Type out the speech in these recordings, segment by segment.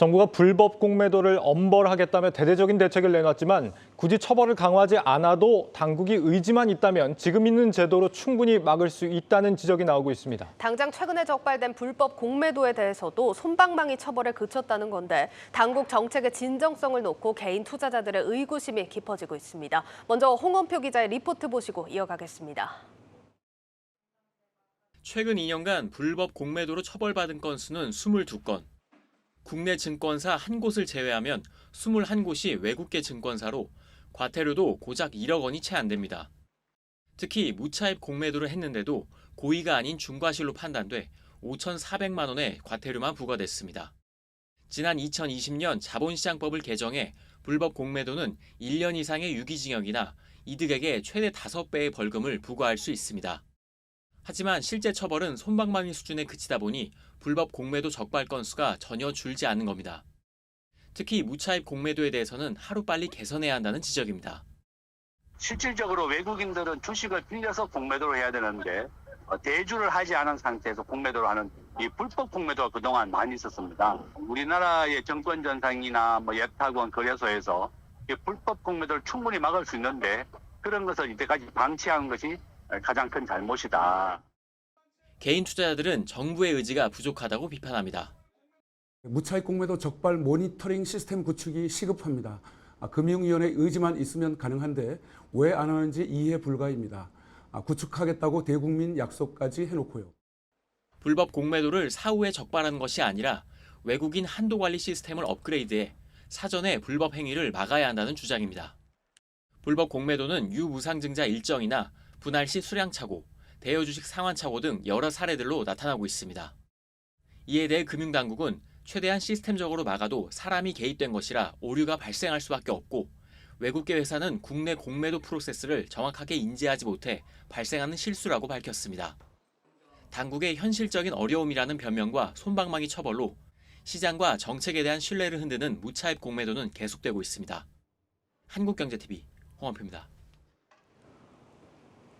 정부가 불법 공매도를 엄벌하겠다며 대대적인 대책을 내놨지만 굳이 처벌을 강화하지 않아도 당국이 의지만 있다면 지금 있는 제도로 충분히 막을 수 있다는 지적이 나오고 있습니다. 당장 최근에 적발된 불법 공매도에 대해서도 솜방망이 처벌에 그쳤다는 건데 당국 정책의 진정성을 놓고 개인 투자자들의 의구심이 깊어지고 있습니다. 먼저 홍원표 기자의 리포트 보시고 이어가겠습니다. 최근 2년간 불법 공매도로 처벌받은 건수는 22건. 국내 증권사 한 곳을 제외하면 21곳이 외국계 증권사로 과태료도 고작 1억 원이 채 안 됩니다. 특히 무차입 공매도를 했는데도 고의가 아닌 중과실로 판단돼 5,400만 원의 과태료만 부과됐습니다. 지난 2020년 자본시장법을 개정해 불법 공매도는 1년 이상의 유기징역이나 이득액의 최대 5배의 벌금을 부과할 수 있습니다. 하지만 실제 처벌은 솜방망이 수준에 그치다 보니 불법 공매도 적발 건수가 전혀 줄지 않는 겁니다. 특히 무차입 공매도에 대해서는 하루빨리 개선해야 한다는 지적입니다. 실질적으로 외국인들은 주식을 빌려서 공매도를 해야 되는데 대주를 하지 않은 상태에서 공매도를 하는 이 불법 공매도가 그동안 많이 있었습니다. 우리나라의 정권전상이나 예탁원 거래소에서 이 불법 공매도를 충분히 막을 수 있는데 그런 것을 이때까지 방치한 것이 가장 큰 잘못이다. 개인 투자자들은 정부의 의지가 부족하다고 비판합니다. 무차입 공매도 적발 모니터링 시스템 구축이 시급합니다. 금융위원회 의지만 있으면 가능한데 왜 안 하는지 이해 불가입니다. 구축하겠다고 대국민 약속까지 해놓고요. 불법 공매도를 사후에 적발하는 것이 아니라 외국인 한도 관리 시스템을 업그레이드해 사전에 불법 행위를 막아야 한다는 주장입니다. 불법 공매도는 유무상증자 일정이나 분할 시 수량착오, 대여주식 상환착오 등 여러 사례들로 나타나고 있습니다. 이에 대해 금융당국은 최대한 시스템적으로 막아도 사람이 개입된 것이라 오류가 발생할 수밖에 없고 외국계 회사는 국내 공매도 프로세스를 정확하게 인지하지 못해 발생하는 실수라고 밝혔습니다. 당국의 현실적인 어려움이라는 변명과 솜방망이 처벌로 시장과 정책에 대한 신뢰를 흔드는 무차입 공매도는 계속되고 있습니다. 한국경제TV 홍원표입니다.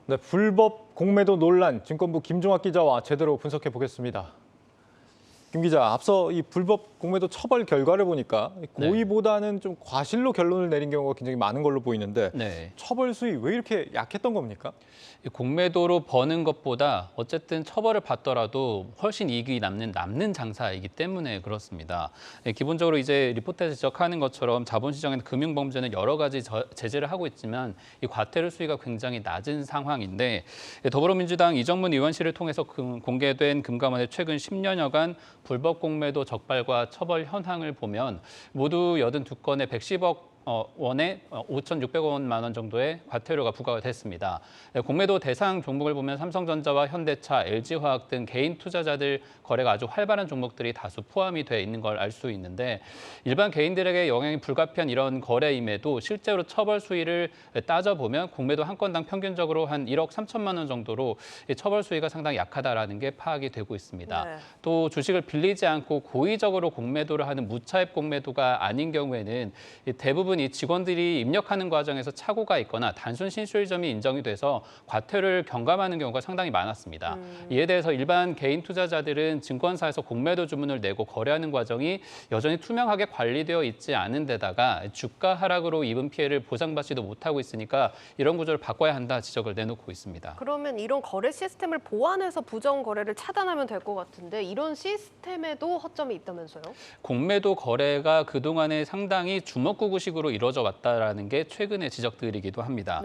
네, 불법 공매도 논란 증권부 김종학 기자와 제대로 분석해 보겠습니다. 김 기자, 앞서 이 불법 공매도 처벌 결과를 보니까 고의보다는 좀 과실로 결론을 내린 경우가 굉장히 많은 걸로 보이는데 처벌 수위 왜 이렇게 약했던 겁니까? 공매도로 버는 것보다 어쨌든 처벌을 받더라도 훨씬 이익이 남는 장사이기 때문에 그렇습니다. 기본적으로 이제 리포트에서 지적하는 것처럼 자본시장에는 금융범죄는 여러 가지 제재를 하고 있지만 이 과태료 수위가 굉장히 낮은 상황인데 더불어민주당 이정문 의원실을 통해서 공개된 금감원의 최근 10여여간 불법 공매도 적발과 처벌 현황을 보면 모두 82건에 110억 원에 5,600만 원 정도의 과태료가 부과가 됐습니다. 공매도 대상 종목을 보면 삼성전자와 현대차, LG화학 등 개인 투자자들 거래가 아주 활발한 종목들이 다수 포함이 돼 있는 걸 알 수 있는데 일반 개인들에게 영향이 불가피한 이런 거래임에도 실제로 처벌 수위를 따져보면 공매도 한 건당 평균적으로 한 1억 3천만 원 정도로 처벌 수위가 상당히 약하다라는 게 파악이 되고 있습니다. 또 주식을 빌리지 않고 고의적으로 공매도를 하는 무차입 공매도가 아닌 경우에는 대부분 이 직원들이 입력하는 과정에서 착오가 있거나 단순 신술점이 인정이 돼서 과태료를 경감하는 경우가 상당히 많았습니다. 이에 대해서 일반 개인 투자자들은 증권사에서 공매도 주문을 내고 거래하는 과정이 여전히 투명하게 관리되어 있지 않은 데다가 주가 하락으로 입은 피해를 보상받지도 못하고 있으니까 이런 구조를 바꿔야 한다 지적을 내놓고 있습니다. 그러면 이런 거래 시스템을 보완해서 부정 거래를 차단하면 될 것 같은데 이런 시스템에도 허점이 있다면서요? 공매도 거래가 그동안에 상당히 주먹구구식으로 이루어져 왔다라는 게 최근의 지적들이기도 합니다.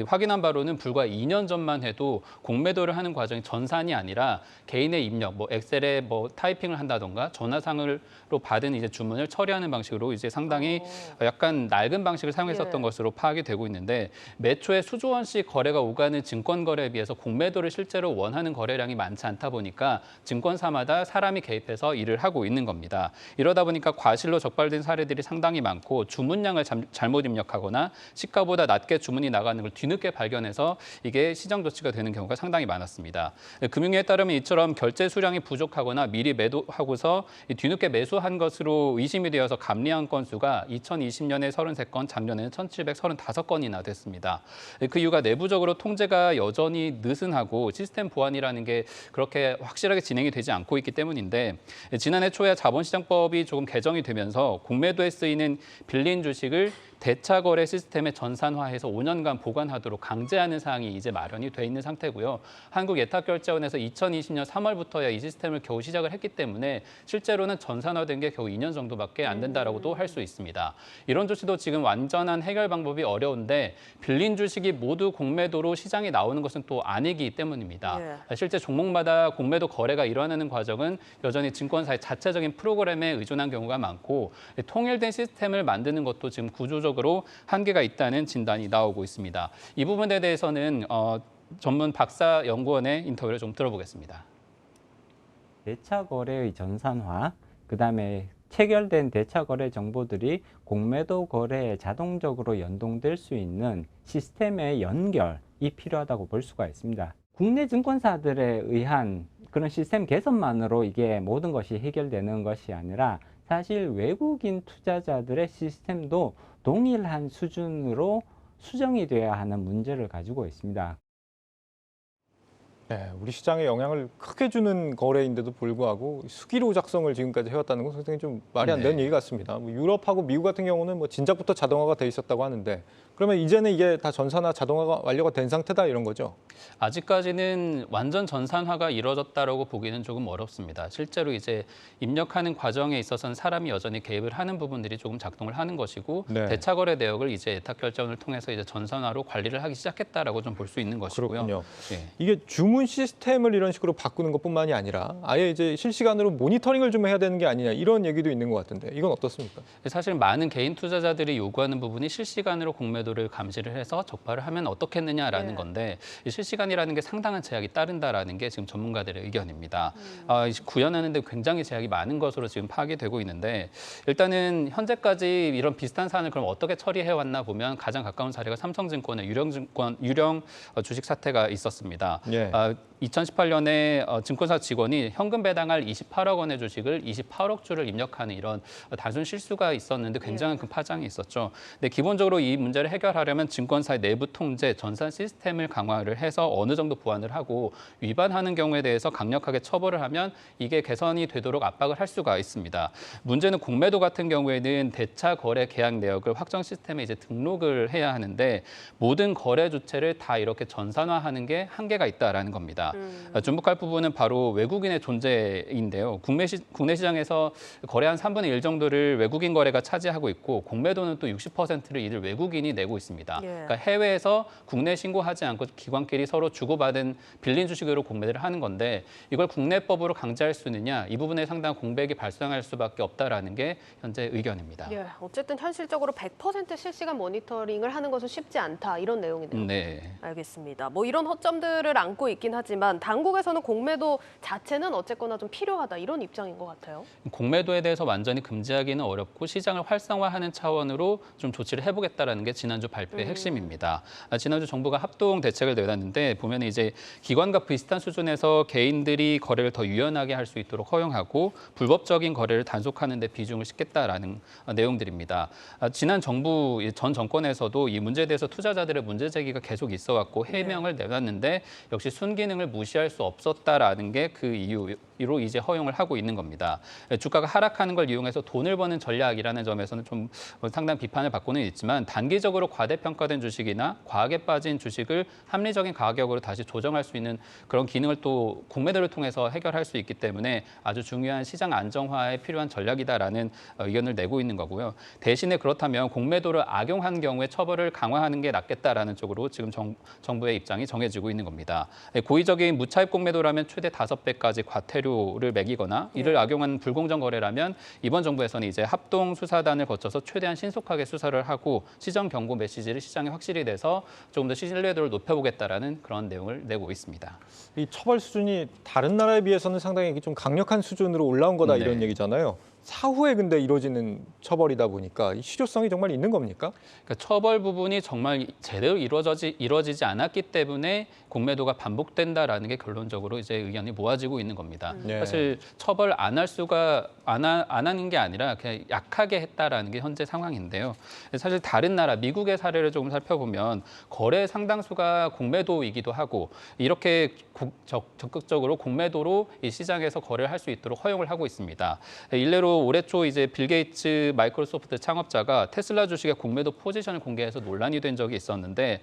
확인한 바로는 불과 2년 전만 해도 공매도를 하는 과정이 전산이 아니라 개인의 입력, 엑셀에 타이핑을 한다던가 전화상으로 받은 이제 주문을 처리하는 방식으로 이제 상당히 약간 낡은 방식을 사용했었던 것으로 파악이 되고 있는데 매초에 수조 원씩 거래가 오가는 증권 거래에 비해서 공매도를 실제로 원하는 거래량이 많지 않다 보니까 증권사마다 사람이 개입해서 일을 하고 있는 겁니다. 이러다 보니까 과실로 적발된 사례들이 상당히 많고 주문량을 상품을 잘못 입력하거나 시가보다 낮게 주문이 나가는 걸 뒤늦게 발견해서 이게 시정 조치가 되는 경우가 상당히 많았습니다. 금융위에 따르면 이처럼 결제 수량이 부족하거나 미리 매도하고서 뒤늦게 매수한 것으로 의심이 되어서 감리한 건수가 2020년에 33건, 작년에는 1,735건이나 됐습니다. 그 이유가 내부적으로 통제가 여전히 느슨하고 시스템 보안이라는 게 그렇게 확실하게 진행이 되지 않고 있기 때문인데 지난해 초에 자본시장법이 조금 개정이 되면서 공매도에 쓰이는 빌린 주식을 대차거래 시스템에 전산화해서 5년간 보관하도록 강제하는 사항이 이제 마련이 돼 있는 상태고요. 한국예탁결제원에서 2020년 3월부터야 이 시스템을 겨우 시작을 했기 때문에 실제로는 전산화된 게 겨우 2년 정도밖에 안 된다라고도 할 수 있습니다. 이런 조치도 지금 완전한 해결 방법이 어려운데 빌린 주식이 모두 공매도로 시장에 나오는 것은 또 아니기 때문입니다. 실제 종목마다 공매도 거래가 일어나는 과정은 여전히 증권사의 자체적인 프로그램에 의존한 경우가 많고 통일된 시스템을 만드는 것도 지금 구조적으로 한계가 있다는 진단이 나오고 있습니다. 이 부분에 대해서는 전문 박사 연구원의 인터뷰를 좀 들어보겠습니다. 대차 거래의 전산화, 그다음에 체결된 대차 거래 정보들이 공매도 거래에 자동적으로 연동될 수 있는 시스템의 연결이 필요하다고 볼 수가 있습니다. 국내 증권사들에 의한 그런 시스템 개선만으로 이게 모든 것이 해결되는 것이 아니라 사실 외국인 투자자들의 시스템도 동일한 수준으로 수정이 되어야 하는 문제를 가지고 있습니다. 네, 우리 시장에 영향을 크게 주는 거래인데도 불구하고 수기로 작성을 지금까지 해왔다는 건 상당히 좀 말이 안 되는 얘기 같습니다. 뭐 유럽하고 미국 같은 경우는 뭐 진작부터 자동화가 돼 있었다고 하는데 그러면 이제는 이게 다 전산화, 자동화가 완료가 된 상태다 이런 거죠? 아직까지는 완전 전산화가 이루어졌다라고 보기는 조금 어렵습니다. 실제로 이제 입력하는 과정에 있어서는 사람이 여전히 개입을 하는 부분들이 조금 작동을 하는 것이고 네. 대차거래 내역을 이제 예탁결제원을 통해서 이제 전산화로 관리를 하기 시작했다라고 좀 볼 수 있는 것이고요. 그렇군요. 예. 이게 주문 시스템을 이런 식으로 바꾸는 것뿐만이 아니라 아예 이제 실시간으로 모니터링을 좀 해야 되는 게 아니냐 이런 얘기도 있는 것 같은데 이건 어떻습니까? 사실 많은 개인 투자자들이 요구하는 부분이 실시간으로 공매도를 감시를 해서 적발을 하면 어떻겠느냐라는 건데 이 실시간이라는 게 상당한 제약이 따른다라는 게 지금 전문가들의 의견입니다. 구현하는데 굉장히 제약이 많은 것으로 지금 파악이 되고 있는데 일단은 현재까지 이런 비슷한 사안을 그럼 어떻게 처리해 왔나 보면 가장 가까운 사례가 삼성증권의 유령 주식 사태가 있었습니다. 예. 2018년에 증권사 직원이 현금 배당할 28억 원의 주식을 28억 주를 입력하는 이런 단순 실수가 있었는데 굉장한 큰 파장이 있었죠. 근데 기본적으로 이 문제를 해결하려면 증권사의 내부 통제, 전산 시스템을 강화를 해서 어느 정도 보완을 하고 위반하는 경우에 대해서 강력하게 처벌을 하면 이게 개선이 되도록 압박을 할 수가 있습니다. 문제는 공매도 같은 경우에는 대차 거래 계약 내역을 확정 시스템에 이제 등록을 해야 하는데 모든 거래 주체를 다 이렇게 전산화하는 게 한계가 있다라는 겁니다. 주목할 부분은 바로 외국인의 존재인데요. 국내 시장에서 거래 한 3분의 1 정도를 외국인 거래가 차지하고 있고 공매도는 또 60%를 이들 외국인이 내고 있습니다. 그러니까 해외에서 국내 신고하지 않고 기관끼리 서로 주고받은 빌린 주식으로 공매도를 하는 건데 이걸 국내법으로 강제할 수 있느냐 이 부분에 상당한 공백이 발생할 수밖에 없다라는 게 현재 의견입니다. 예, 어쨌든 현실적으로 100% 실시간 모니터링을 하는 것은 쉽지 않다 이런 내용이네요. 네. 알겠습니다. 뭐 이런 허점들을 안고 있긴 하지만 당국에서는 공매도 자체는 어쨌거나 좀 필요하다 이런 입장인 것 같아요. 공매도에 대해서 완전히 금지하기는 어렵고 시장을 활성화하는 차원으로 좀 조치를 해보겠다라는 게 지난주 발표의 핵심입니다. 지난주 정부가 합동 대책을 내놨는데 보면 이제 기관과 비슷한 수준에서 개인들이 거래를 더 유연하게 할 수 있도록 허용하고 불법적인 거래를 단속하는 데 비중을 싣겠다라는 내용들입니다. 지난 정부 전 정권에서도 이 문제에 대해서 투자자들의 문제 제기가 계속 있어왔고 해명을 내놨는데 역시 순기능을 무시할 수 없었다라는 게 그 이유로 이제 허용을 하고 있는 겁니다. 주가가 하락하는 걸 이용해서 돈을 버는 전략이라는 점에서는 좀 상당한 비판을 받고는 있지만 단기적으로 과대평가된 주식이나 과하게 빠진 주식을 합리적인 가격으로 다시 조정할 수 있는 그런 기능을 또 공매도를 통해서 해결할 수 있기 때문에 아주 중요한 시장 안정화에 필요한 전략이다라는 의견을 내고 있는 거고요. 대신에 그렇다면 공매도를 악용한 경우에 처벌을 강화하는 게 낫겠다라는 쪽으로 지금 정부의 입장이 정해지고 있는 겁니다. 고의적인 무차입 공매도라면 최대 5배까지 과태료를 매기거나 이를 악용한 불공정 거래라면 이번 정부에서는 이제 합동 수사단을 거쳐서 최대한 신속하게 수사를 하고 시정 경고 메시지를 시장에 확실히 내서 조금 더 신뢰도를 높여보겠다라는 그런 내용을 내고 있습니다. 이 처벌 수준이 다른 나라에 비해서는 상당히 좀 강력한 수준으로 올라온 거다 네. 이런 얘기잖아요. 사후에 근데 이루어지는 처벌이다 보니까 이 실효성이 정말 있는 겁니까? 그러니까 처벌 부분이 정말 제대로 이루어지지 않았기 때문에 공매도가 반복된다라는 게 결론적으로 이제 의견이 모아지고 있는 겁니다. 네. 사실 처벌 안 하는 게 아니라 그냥 약하게 했다라는 게 현재 상황인데요. 사실 다른 나라 미국의 사례를 조금 살펴보면 거래 상당수가 공매도이기도 하고 이렇게 적극적으로 공매도로 이 시장에서 거래를 할 수 있도록 허용을 하고 있습니다. 일례로 올해 초 이제 빌 게이츠 마이크로소프트 창업자가 테슬라 주식의 공매도 포지션을 공개해서 논란이 된 적이 있었는데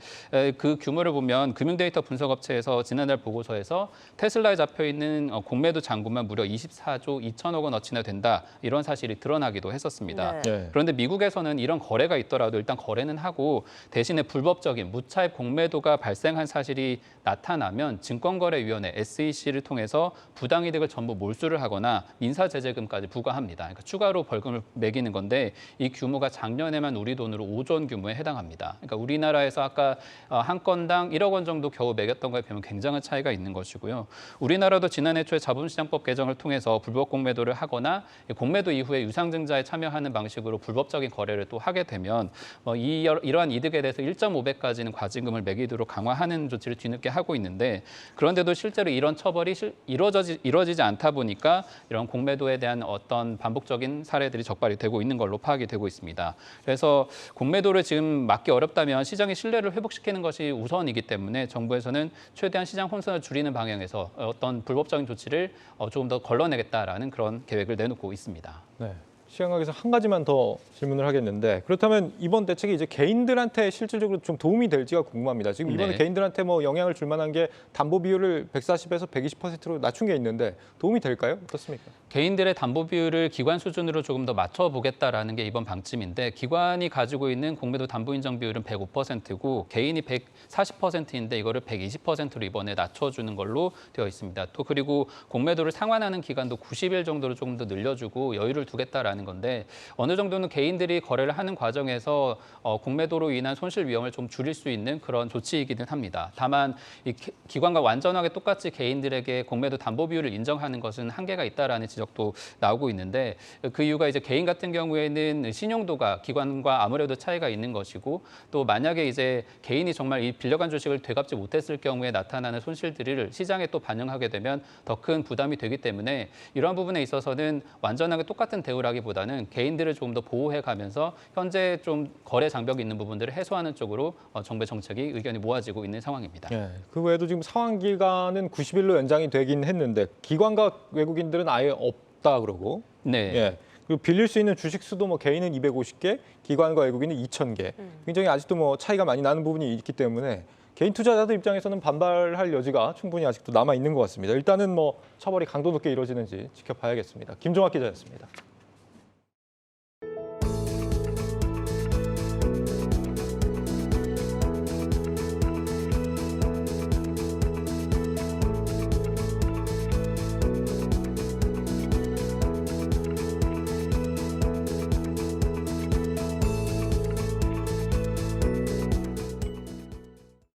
그 규모를 보면 금융데이터 분석업체에서 지난달 보고서에서 테슬라에 잡혀 있는 공매도 잔고만 무려 24조 2천억 원어치나 된다 이런 사실이 드러나기도 했었습니다. 네. 네. 그런데 미국에서는 이런 거래가 있더라도 일단 거래는 하고 대신에 불법적인 무차입 공매도가 발생한 사실이 나타나면 증권거래위원회 SEC를 통해서 부당이득을 전부 몰수를 하거나 민사제재금까지 부과합니다. 그러니까 추가로 벌금을 매기는 건데 이 규모가 작년에만 우리 돈으로 5조 원 규모에 해당합니다. 그러니까 우리나라에서 아까 한 건당 1억 원 정도 겨우 매겼던 거에 비하면 굉장한 차이가 있는 것이고요. 우리나라도 지난해 초에 자본시장법 개정을 통해서 불법 공매도를 하거나 공매도 이후에 유상증자에 참여하는 방식으로 불법적인 거래를 또 하게 되면 이러한 이득에 대해서 1.5배까지는 과징금을 매기도록 강화하는 조치를 뒤늦게 하고 있는데 그런데도 실제로 이런 처벌이 이루어지지 않다 보니까 이런 공매도에 대한 어떤 반복적인 사례들이 적발이 되고 있는 걸로 파악이 되고 있습니다. 그래서 공매도를 지금 막기 어렵다면 시장의 신뢰를 회복시키는 것이 우선이기 때문에 정부에서는 최대한 시장 혼선을 줄이는 방향에서 어떤 불법적인 조치를 조금 더 걸러내겠다라는 그런 계획을 내놓고 있습니다. 네. 시간 관계에서 한 가지만 더 질문을 하겠는데 그렇다면 이번 대책이 이제 개인들한테 실질적으로 좀 도움이 될지가 궁금합니다. 지금 이번에 네. 개인들한테 뭐 영향을 줄 만한 게 담보 비율을 140에서 120%로 낮춘 게 있는데 도움이 될까요? 어떻습니까? 개인들의 담보 비율을 기관 수준으로 조금 더 맞춰보겠다라는 게 이번 방침인데 기관이 가지고 있는 공매도 담보 인정 비율은 105%고 개인이 140%인데 이거를 120%로 이번에 낮춰주는 걸로 되어 있습니다. 또 그리고 공매도를 상환하는 기간도 90일 정도로 조금 더 늘려주고 여유를 두겠다라는 건데 어느 정도는 개인들이 거래를 하는 과정에서 공매도로 인한 손실 위험을 좀 줄일 수 있는 그런 조치이기는 합니다. 다만 이 기관과 완전하게 똑같이 개인들에게 공매도 담보 비율을 인정하는 것은 한계가 있다라는 지적도 나오고 있는데 그 이유가 이제 개인 같은 경우에는 신용도가 기관과 아무래도 차이가 있는 것이고 또 만약에 이제 개인이 정말 이 빌려간 주식을 되갚지 못했을 경우에 나타나는 손실들을 시장에 또 반영하게 되면 더 큰 부담이 되기 때문에 이러한 부분에 있어서는 완전하게 똑같은 대우라기보다는 개인들을 조금 더 보호해 가면서 현재 좀 거래 장벽이 있는 부분들을 해소하는 쪽으로 정부의 정책이 의견이 모아지고 있는 상황입니다. 네. 그 외에도 지금 상환 기간은 90일로 연장이 되긴 했는데 기관과 외국인들은 아예 없다 그러고 네. 예. 그리고 빌릴 수 있는 주식 수도 뭐 개인은 250개, 기관과 외국인은 2,000개. 굉장히 아직도 뭐 차이가 많이 나는 부분이 있기 때문에 개인 투자자들 입장에서는 반발할 여지가 충분히 아직도 남아 있는 것 같습니다. 일단은 뭐 처벌이 강도 높게 이루어지는지 지켜봐야겠습니다. 김종학 기자였습니다.